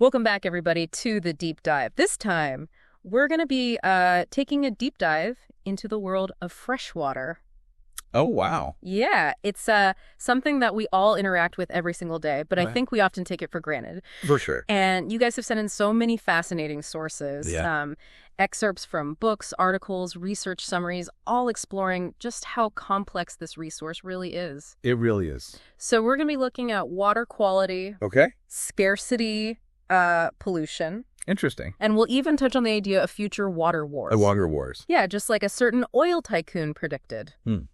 Welcome back, everybody, to the deep dive. This time, we're going to be taking a deep dive into the world of freshwater. Oh, wow. Yeah, it's something that we all interact with every single day, but I think we often take it for granted. For sure. And you guys have sent in so many fascinating sources, excerpts from books, articles, research summaries, all exploring just how complex this resource really is. It really is. So we're going to be looking at water quality, scarcity, pollution. Interesting. And we'll even touch on the idea of future water wars. Water wars. Yeah, just like a certain oil tycoon predicted. I'm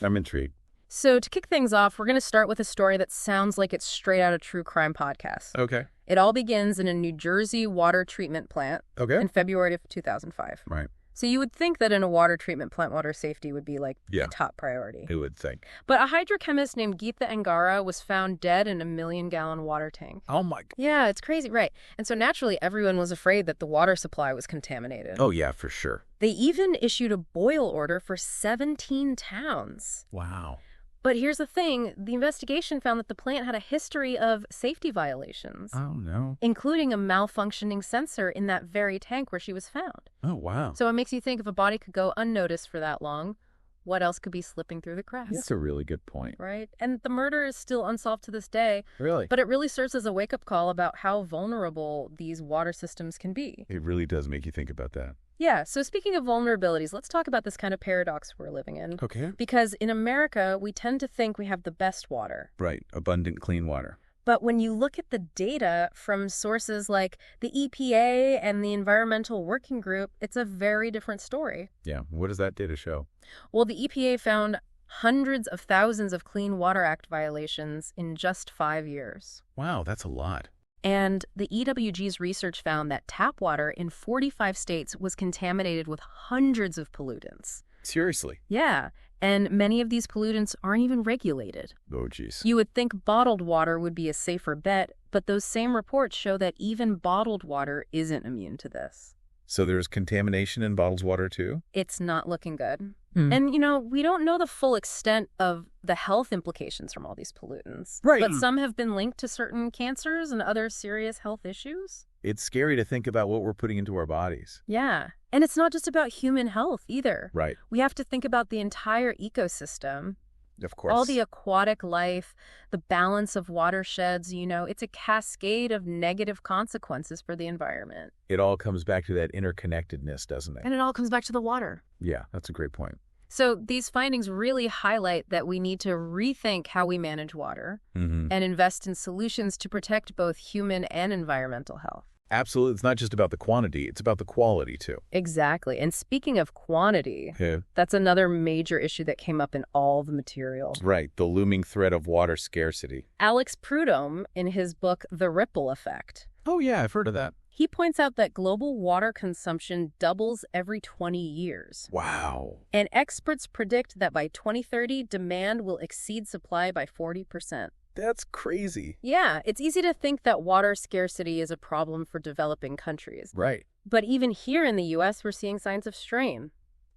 intrigued. So to kick things off, we're going to start with a story that sounds like it's straight out of true crime podcast. Okay. It all begins in a New Jersey water treatment plant in February of 2005. Right. So you would think that in a water treatment plant, water safety would be like the top priority. You would think. But a hydrochemist named Geeta Angara was found dead in a 1 million-gallon water tank. Oh, my God. Yeah, it's crazy, right. And so naturally, everyone was afraid that the water supply was contaminated. Oh, yeah, for sure. They even issued a boil order for 17 towns. Wow. But here's the thing. The investigation found that the plant had a history of safety violations. Oh, no. Including a malfunctioning sensor in that very tank where she was found. Oh, wow. So it makes you think if a body could go unnoticed for that long, what else could be slipping through the cracks? That's a really good point. Right? And the murder is still unsolved to this day. Really? But it really serves as a wake-up call about how vulnerable these water systems can be. It really does make you think about that. Yeah, so speaking of vulnerabilities, let's talk about this kind of paradox we're living in. Okay. Because in America, we tend to think we have the best water. Right. Abundant, clean water. But when you look at the data from sources like the EPA and the Environmental Working Group, it's a very different story. Yeah. What does that data show? Well, the EPA found hundreds of thousands of Clean Water Act violations in just 5 years. Wow, that's a lot. And the EWG's research found that tap water in 45 states was contaminated with hundreds of pollutants. Seriously? Yeah, and many of these pollutants aren't even regulated. Oh, geez. You would think bottled water would be a safer bet, but those same reports show that even bottled water isn't immune to this. So there's contamination in bottled water, too? It's not looking good. And, we don't know the full extent of the health implications from all these pollutants. Right. But some have been linked to certain cancers and other serious health issues. It's scary to think about what we're putting into our bodies. Yeah. And it's not just about human health either. Right. We have to think about the entire ecosystem. Of course. All the aquatic life, the balance of watersheds, it's a cascade of negative consequences for the environment. It all comes back to that interconnectedness, doesn't it? And it all comes back to the water. Yeah, that's a great point. So these findings really highlight that we need to rethink how we manage water and invest in solutions to protect both human and environmental health. Absolutely. It's not just about the quantity. It's about the quality, too. Exactly. And speaking of quantity, that's another major issue that came up in all the material. Right. The looming threat of water scarcity. Alex Prudhomme, in his book, The Ripple Effect. Oh, yeah. I've heard of that. He points out that global water consumption doubles every 20 years. Wow. And experts predict that by 2030, demand will exceed supply by 40%. That's crazy. Yeah, it's easy to think that water scarcity is a problem for developing countries. Right. But even here in the U.S., we're seeing signs of strain.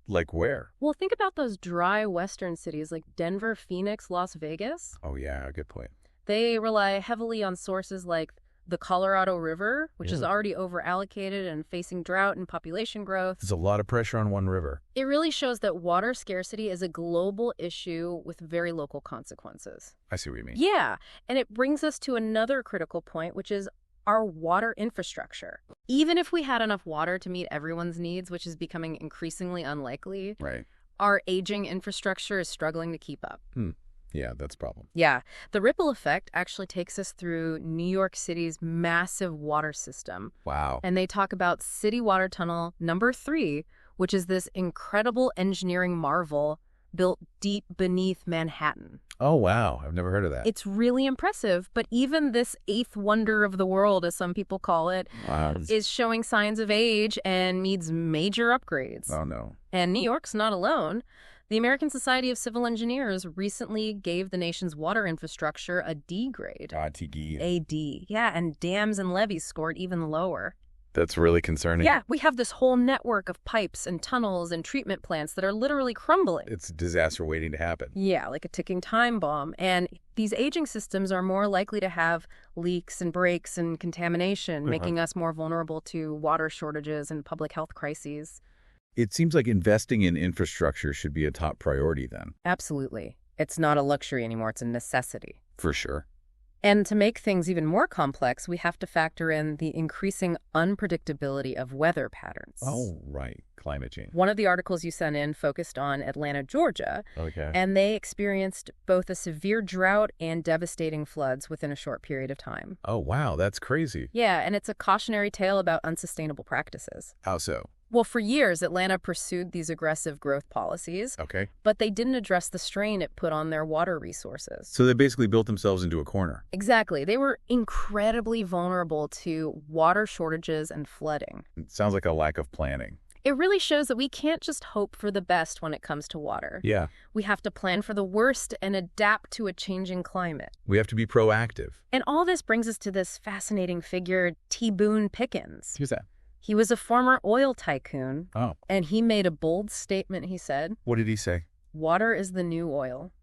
Like where? Well, think about those dry western cities like Denver, Phoenix, Las Vegas. Oh, yeah, good point. They rely heavily on sources like the Colorado River, which is already over-allocated and facing drought and population growth. There's a lot of pressure on one river. It really shows that water scarcity is a global issue with very local consequences. I see what you mean. Yeah, and it brings us to another critical point, which is our water infrastructure. Even if we had enough water to meet everyone's needs, which is becoming increasingly unlikely, right, our aging infrastructure is struggling to keep up. Yeah, that's a problem. Yeah. The ripple effect actually takes us through New York City's massive water system. Wow. And they talk about City Water Tunnel number 3, which is this incredible engineering marvel built deep beneath Manhattan. Oh, wow. I've never heard of that. It's really impressive, but even this eighth wonder of the world, as some people call it, is showing signs of age and needs major upgrades. Oh, no. And New York's not alone. The American Society of Civil Engineers recently gave the nation's water infrastructure a D grade. TG. A D. Yeah, and dams and levees scored even lower. That's really concerning. Yeah, we have this whole network of pipes and tunnels and treatment plants that are literally crumbling. It's a disaster waiting to happen. Yeah, like a ticking time bomb. And these aging systems are more likely to have leaks and breaks and contamination, making us more vulnerable to water shortages and public health crises. It seems like investing in infrastructure should be a top priority then. Absolutely. It's not a luxury anymore, it's a necessity. For sure. And to make things even more complex, we have to factor in the increasing unpredictability of weather patterns. Oh, right. Climate change. One of the articles you sent in focused on Atlanta, Georgia, Okay. and they experienced both a severe drought and devastating floods within a short period of time. Oh, wow. That's crazy. Yeah, and it's a cautionary tale about unsustainable practices. How so? Well, for years, Atlanta pursued these aggressive growth policies, Okay. but they didn't address the strain it put on their water resources. So they basically built themselves into a corner. Exactly. They were incredibly vulnerable to water shortages and flooding. It sounds like a lack of planning. It really shows that we can't just hope for the best when it comes to water. Yeah. We have to plan for the worst and adapt to a changing climate. We have to be proactive. And all this brings us to this fascinating figure, T. Boone Pickens. Who's that? He was a former oil tycoon, Oh. and he made a bold statement, he said. What did he say? Water is the new oil.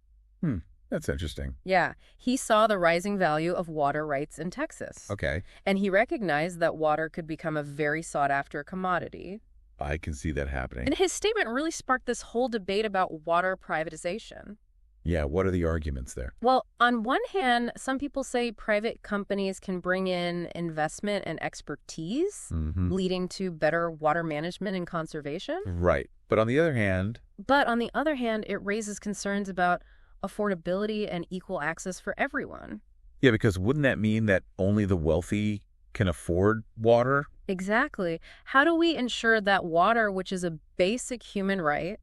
That's interesting. Yeah, he saw the rising value of water rights in Texas. Okay. And he recognized that water could become a very sought-after commodity. I can see that happening. And his statement really sparked this whole debate about water privatization. Yeah, what are the arguments there? Well, on one hand, some people say private companies can bring in investment and expertise, leading to better water management and conservation. Right. But on the other hand... But on the other hand, it raises concerns about affordability and equal access for everyone. Yeah, because wouldn't that mean that only the wealthy can afford water? Exactly. How do we ensure that water, which is a basic human right,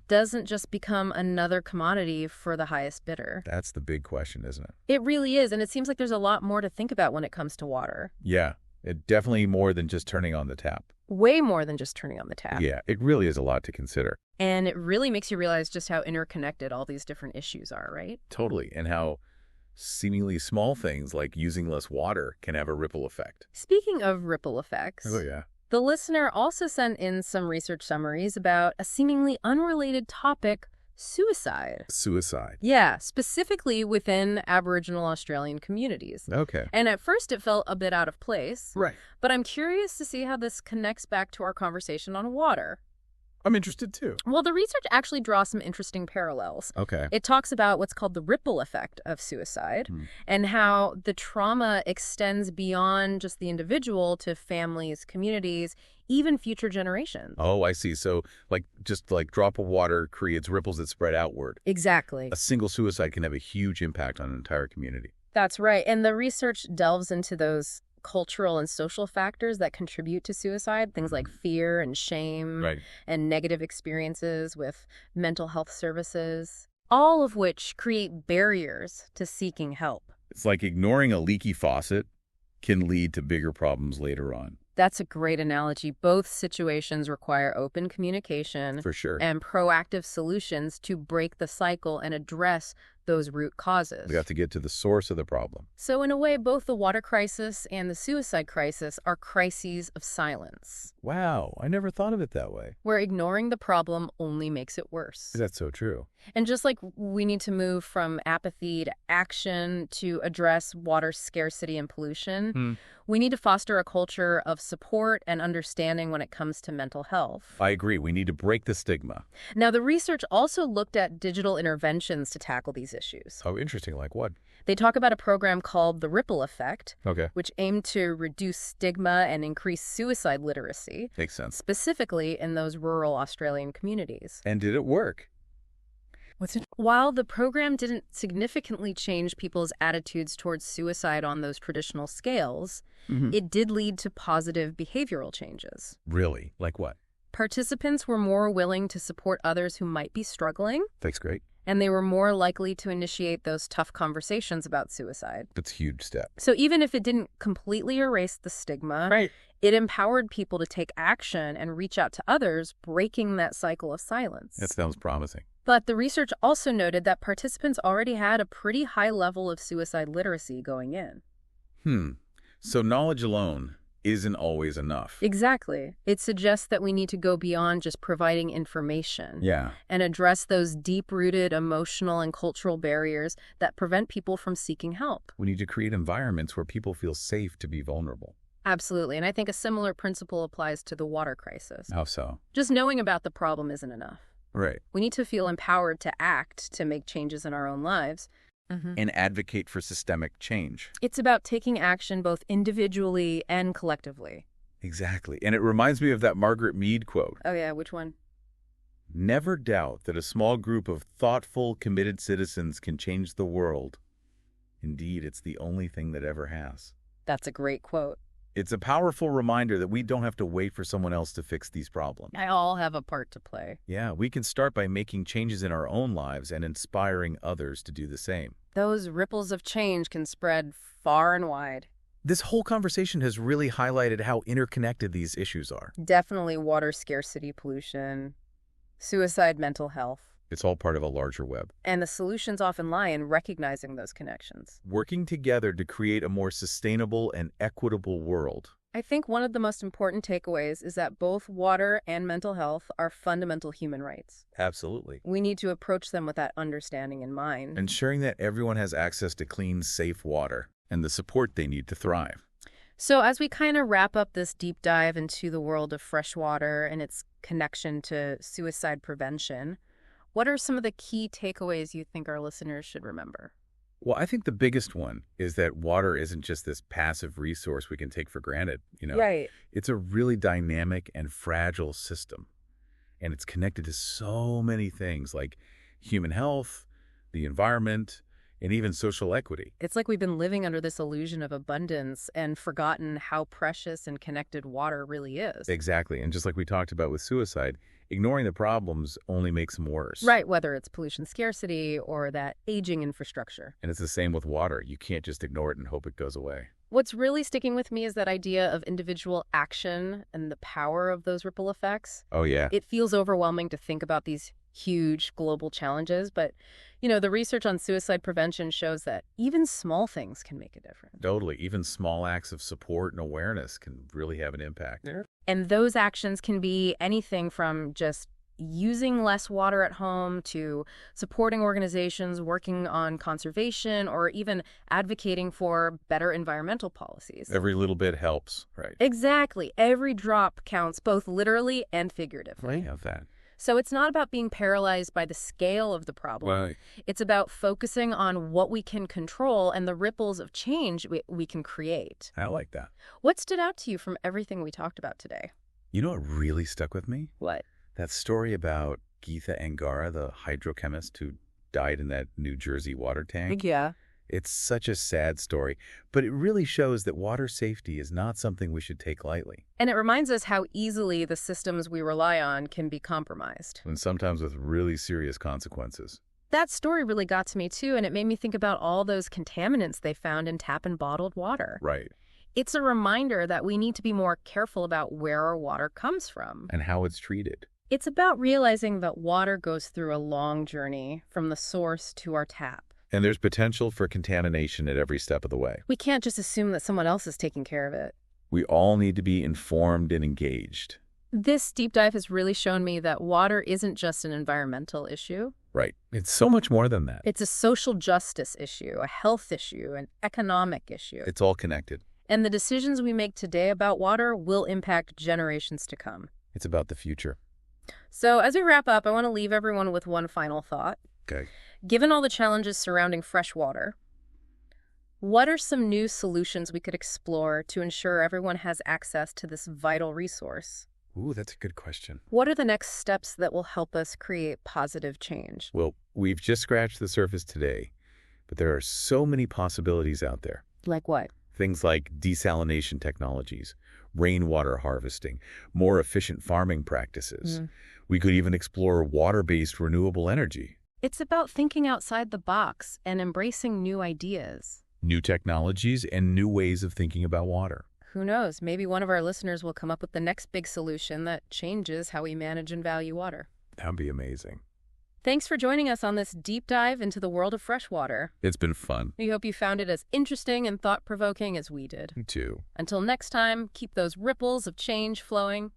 doesn't just become another commodity for the highest bidder? That's the big question, isn't it? It really is, and it seems like there's a lot more to think about when it comes to water. Yeah, it definitely more than just turning on the tap. Way more than just turning on the tap. Yeah, it really is a lot to consider. And it really makes you realize just how interconnected all these different issues are, right? Totally. And how seemingly small things like using less water can have a ripple effect. Speaking of ripple effects, Oh, yeah. the listener also sent in some research summaries about a seemingly unrelated topic, suicide. Suicide. Yeah, specifically within Aboriginal Australian communities. Okay. And at first it felt a bit out of place, Right. but I'm curious to see how this connects back to our conversation on water. I'm interested too. Well, the research actually draws some interesting parallels. Okay. It talks about what's called the ripple effect of suicide and how the trauma extends beyond just the individual to families, communities, even future generations. Oh, I see. So just like drop of water creates ripples that spread outward. Exactly. A single suicide can have a huge impact on an entire community. That's right. And the research delves into those cultural and social factors that contribute to suicide, things like fear and shame Right. and negative experiences with mental health services, all of which create barriers to seeking help. It's like ignoring a leaky faucet can lead to bigger problems later on. That's a great analogy. Both situations require open communication For sure. and proactive solutions to break the cycle and address those root causes. We have to get to the source of the problem. So in a way, both the water crisis and the suicide crisis are crises of silence, Wow, I never thought of it that way. where ignoring the problem only makes it worse. That's so true. And just like we need to move from apathy to action to address water scarcity and pollution, we need to foster a culture of support and understanding when it comes to mental health. I agree. We need to break the stigma. Now, the research also looked at digital interventions to tackle these issues. Oh, interesting. Like what? They talk about a program called the Ripple Effect, Okay. which aimed to reduce stigma and increase suicide literacy, Makes sense. specifically in those rural Australian communities. And did it work? While the program didn't significantly change people's attitudes towards suicide on those traditional scales, it did lead to positive behavioral changes. Really? Like what? Participants were more willing to support others who might be struggling, That's great. and they were more likely to initiate those tough conversations about suicide. That's a huge step. So even if it didn't completely erase the stigma, it empowered people to take action and reach out to others, breaking that cycle of silence. That sounds promising. But the research also noted that participants already had a pretty high level of suicide literacy going in. So knowledge alone isn't always enough. Exactly. It suggests that we need to go beyond just providing information. Yeah. And address those deep-rooted emotional and cultural barriers that prevent people from seeking help. We need to create environments where people feel safe to be vulnerable. Absolutely. And I think a similar principle applies to the water crisis. How so? Just knowing about the problem isn't enough. Right. We need to feel empowered to act, to make changes in our own lives. And advocate for systemic change. It's about taking action both individually and collectively. Exactly. And it reminds me of that Margaret Mead quote. Oh yeah, which one? Never doubt that a small group of thoughtful, committed citizens can change the world. Indeed, it's the only thing that ever has. That's a great quote. It's a powerful reminder that we don't have to wait for someone else to fix these problems. I all have a part to play. Yeah, we can start by making changes in our own lives and inspiring others to do the same. Those ripples of change can spread far and wide. This whole conversation has really highlighted how interconnected these issues are. Definitely water scarcity, pollution, suicide, mental health. It's all part of a larger web. And the solutions often lie in recognizing those connections. Working together to create a more sustainable and equitable world. I think one of the most important takeaways is that both water and mental health are fundamental human rights. Absolutely. We need to approach them with that understanding in mind. Ensuring that everyone has access to clean, safe water and the support they need to thrive. So as we kind of wrap up this deep dive into the world of fresh water and its connection to suicide prevention, what are some of the key takeaways you think our listeners should remember? Well, I think the biggest one is that water isn't just this passive resource we can take for granted, Right. It's a really dynamic and fragile system. And it's connected to so many things like human health, the environment, and even social equity. It's like we've been living under this illusion of abundance and forgotten how precious and connected water really is. Exactly. And just like we talked about with suicide, ignoring the problems only makes them worse. Right, whether it's pollution scarcity or that aging infrastructure. And it's the same with water. You can't just ignore it and hope it goes away. What's really sticking with me is that idea of individual action and the power of those ripple effects. Oh, yeah. It feels overwhelming to think about these huge global challenges, but, the research on suicide prevention shows that even small things can make a difference. Totally. Even small acts of support and awareness can really have an impact. Yeah. And those actions can be anything from just using less water at home to supporting organizations working on conservation or even advocating for better environmental policies. Every little bit helps, right? Exactly. Every drop counts both literally and figuratively. Right. Have that. So it's not about being paralyzed by the scale of the problem. Right. It's about focusing on what we can control and the ripples of change we can create. I like that. What stood out to you from everything we talked about today? You know what really stuck with me? What? That story about Geetha Angara, the hydrochemist who died in that New Jersey water tank. Yeah. It's such a sad story, but it really shows that water safety is not something we should take lightly. And it reminds us how easily the systems we rely on can be compromised. And sometimes with really serious consequences. That story really got to me too, and it made me think about all those contaminants they found in tap and bottled water. Right. It's a reminder that we need to be more careful about where our water comes from. And how it's treated. It's about realizing that water goes through a long journey from the source to our tap. And there's potential for contamination at every step of the way. We can't just assume that someone else is taking care of it. We all need to be informed and engaged. This deep dive has really shown me that water isn't just an environmental issue. Right. It's so much more than that. It's a social justice issue, a health issue, an economic issue. It's all connected. And the decisions we make today about water will impact generations to come. It's about the future. So as we wrap up, I want to leave everyone with one final thought. Okay. Given all the challenges surrounding fresh water, what are some new solutions we could explore to ensure everyone has access to this vital resource? Ooh, that's a good question. What are the next steps that will help us create positive change? Well, we've just scratched the surface today, but there are so many possibilities out there. Like what? Things like desalination technologies, rainwater harvesting, more efficient farming practices. We could even explore water-based renewable energy. It's about thinking outside the box and embracing new ideas. New technologies and new ways of thinking about water. Who knows, maybe one of our listeners will come up with the next big solution that changes how we manage and value water. That'd be amazing. Thanks for joining us on this deep dive into the world of freshwater. It's been fun. We hope you found it as interesting and thought-provoking as we did. Me too. Until next time, keep those ripples of change flowing.